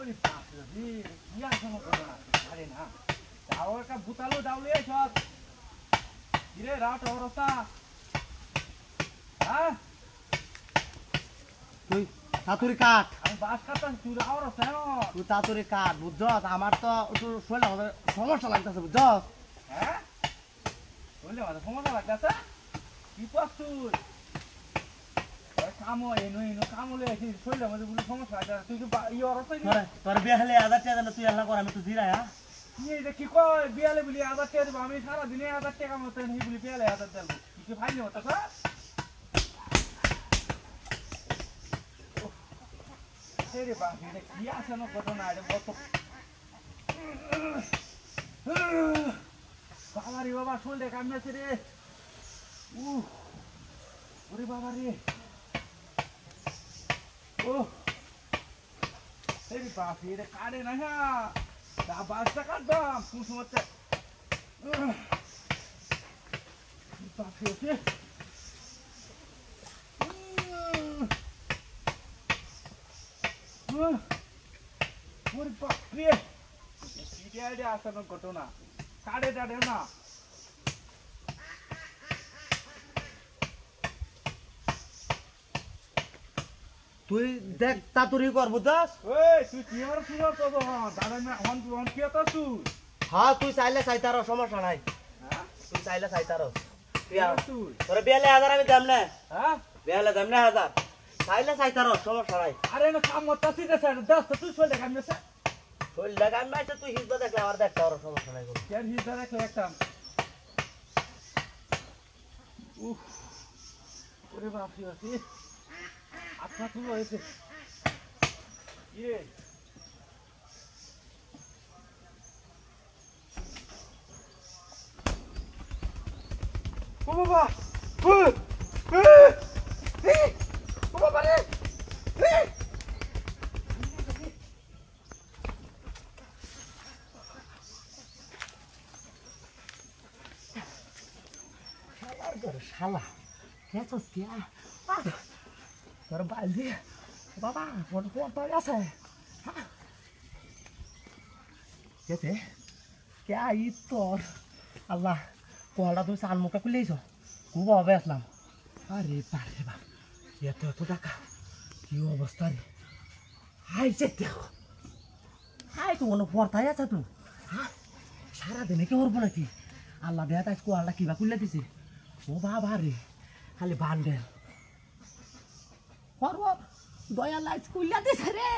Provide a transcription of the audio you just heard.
ওরে বাপ রে কি আছে না আরে না যাও একটা বুতালো দাউলে সব কিরে রাত অবস্থা হ্যাঁ তুই তাতুরি কাট আমি বাস কাটতাম তুই অবস্থা তুই তাতুরি কাট বুঝছস আমার তো একটু শরীরে আমাদের সমস্যা লাগতেছে বুঝছস হ্যাঁ বললে আমাদের সমস্যা লাগতেছে কি পাস তুই কামো এনো এনো কামলে এসে শরীরের মধ্যে কোনো সমস্যা লাগতেছে তুই তো ই অবস্থা তোর বিয়াহলে 1000 টাকা দেন তুই আল্লাহ কর আমি তো জিরাই হ্যাঁ কি কয় বিয়ালে বলি 1000 টাকা দিব আমি সারা দিনে 1000 টাকা মতো নি বলি বিয়ালে 1000 দেব কি ফাইল হতো স্যার রে বাপ রে কি আছে না ঘটনা এটা কত বাবা রে বাবা শোলটা কামড়েছে রে ওরে বাবা রে ও রে বাপ রে কাটে না হ্যাঁ তা বাসটা কাটবাম কোন সময় বাপ রে ওরে বাপ রে পিটিআইডি আসানো ঘটনা কাটে টাটে না তুই দেখ তাতুরি কর বুঝছস এই তুই কি আর শুনো তো দাদা না হন কি আতা তুই হ্যাঁ তুই চাইলে চাইতার সমস্যা নাই হ্যাঁ তুই চাইলে চাইতার তুই আর তুই তোর বিয়ালে 1000 আমি দাম না হ্যাঁ বিয়ালে দাম না 1000 চাইলে চাইতার সমস্যা নাই আরে না কাম মত তাসি দে স্যার দস তুই চলে কাম নেছে শরীর লাগা আমি তো তুই হিজবা দেখলে আমার দেখতে আর সমস্যা নাই কোনো কেন হিসা রাখলে একটা উফ ওরে বাপ রে আপনা তুই হয়েছে ইয়ে ও বাবা ও বাবা রে শালা কেছস কি তোর বালদি বাবা ফোন তো আছে কেছে কে আই তোর আল্লাহ কলটা তুই সান মুখটা খুলেইছ খুব অবে আসলাম আরে বারে বা এত এত টাকা কি অবস্থা রে হাই যে দেখো হাই তো কোনো পড়তাই আছে তুই হ্যাঁ সারাদিনে কি করবো নাকি আল্লাহ দেয়া তাই কোয়ালটা কিবা খুলে দিছে ও বাবা রে খালি বান্ডেল দয়া লাইট খুলে দিছে রে